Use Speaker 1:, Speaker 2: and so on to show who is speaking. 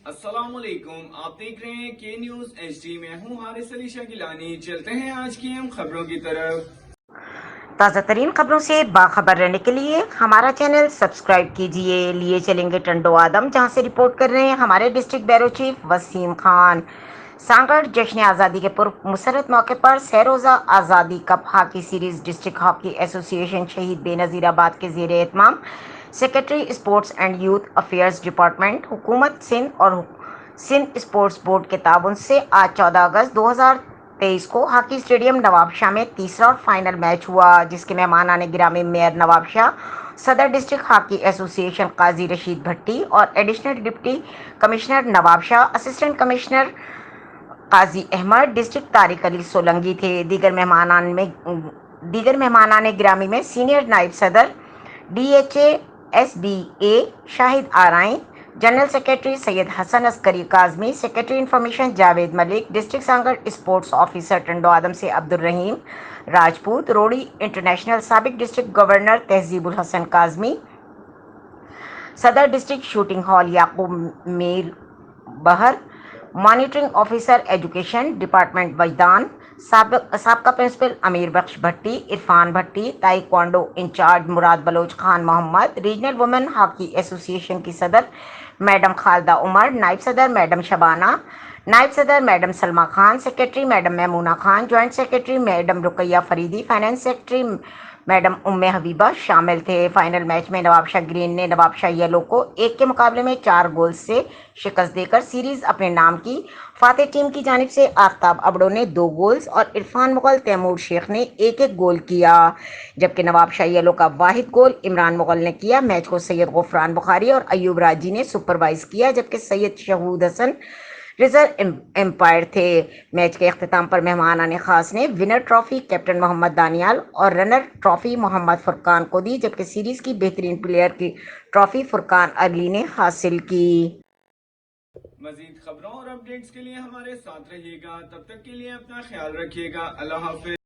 Speaker 1: السلام علیکم، آپ دیکھ رہے ہیں کے نیوز ایچ ڈی۔ میں ہوں حارث علی شاہ گیلانی۔ چلتے ہیں آج کی اہم خبروں کی طرف۔
Speaker 2: تازہ ترین خبروں سے باخبر رہنے کے لیے ہمارا چینل سبسکرائب کیجیے۔ لیے چلیں گے ٹنڈو آدم، جہاں سے رپورٹ کر رہے ہیں ہمارے district bureau chief Waseem Khan. Sanghar جشن آزادی کے پرمسرت موقع پر سہ روزہ Azadi cup hockey series district hockey association Shaheed Benazirabad کے زیر اہتمام secretary sports and youth affairs department, حکومت سندھ اور سندھ اسپورٹس بورڈ کے تعاون سے آج 14 اگست 2023 کو ہاکی اسٹیڈیم نواب شاہ میں تیسرا اور فائنل میچ ہوا، جس کے مہمانان گرامی میئر نواب شاہ، صدر ڈسٹرکٹ ہاکی ایسوسی ایشن قاضی رشید بھٹی اور additional deputy commissioner Nawabshah, assistant commissioner Qazi Ahmed, district Tariq Ali Solangi تھے۔ دیگر مہمانان گرامی میں سینئر نائب صدر D H A S B A Shahid Arain, general secretary Syed Hasan Askari Kazmi, secretary information Javed Malik, district Sanghar sports officer Tando Adam سے عبد الرحیم راجپوت، روڑی انٹرنیشنل سابق ڈسٹرکٹ گورنر تہذیب الحسن کاظمی، صدر district shooting hall Yaqoob Mir Bahar, monitoring officer education department وجدان، سابقہ پرنسپل امیر بخش بھٹی، عرفان بھٹی، تائیکوانڈو انچارج مراد بلوچ خان محمد، ریجنل وومن ہاکی ایسوسی ایشن کی صدر میڈم خالدہ عمر، نائب صدر میڈم شبانہ، نائب صدر madam Salma Khan, secretary madam Maimoona Khan, joint secretary madam Ruqaiya Faridi, finance secretary madam Umm Habiba شامل تھے۔ فائنل میچ میں نواب شاہ گرین نے نواب شاہ یلو کو 1 کے مقابلے میں 4 گولز سے شکست دے کر سیریز اپنے نام کی۔ فاتح ٹیم کی جانب سے آفتاب ابڑو نے 2 گولز اور عرفان مغل تیمور شیخ نے 1-1 گول کیا، جبکہ نواب شاہ یلو کا واحد گول عمران مغل نے کیا۔ میچ کو سید غفران بخاری اور ایوب راجی نے سپروائز کیا، جبکہ سید شہود حسن ریزرو امپائر تھے۔ میچ کے اختتام پر مہمانان خاص نے ونر ٹرافی کیپٹن محمد دانیال اور رنر ٹرافی محمد فرقان کو دی، جبکہ سیریز کی بہترین پلیئر کی ٹرافی فرقان علی نے حاصل کی۔
Speaker 1: مزید خبروں اور اپڈیٹس کے لیے ہمارے ساتھ رہیے گا، تب تک کے لیے اپنا خیال رکھیے گا۔ اللہ حافظ۔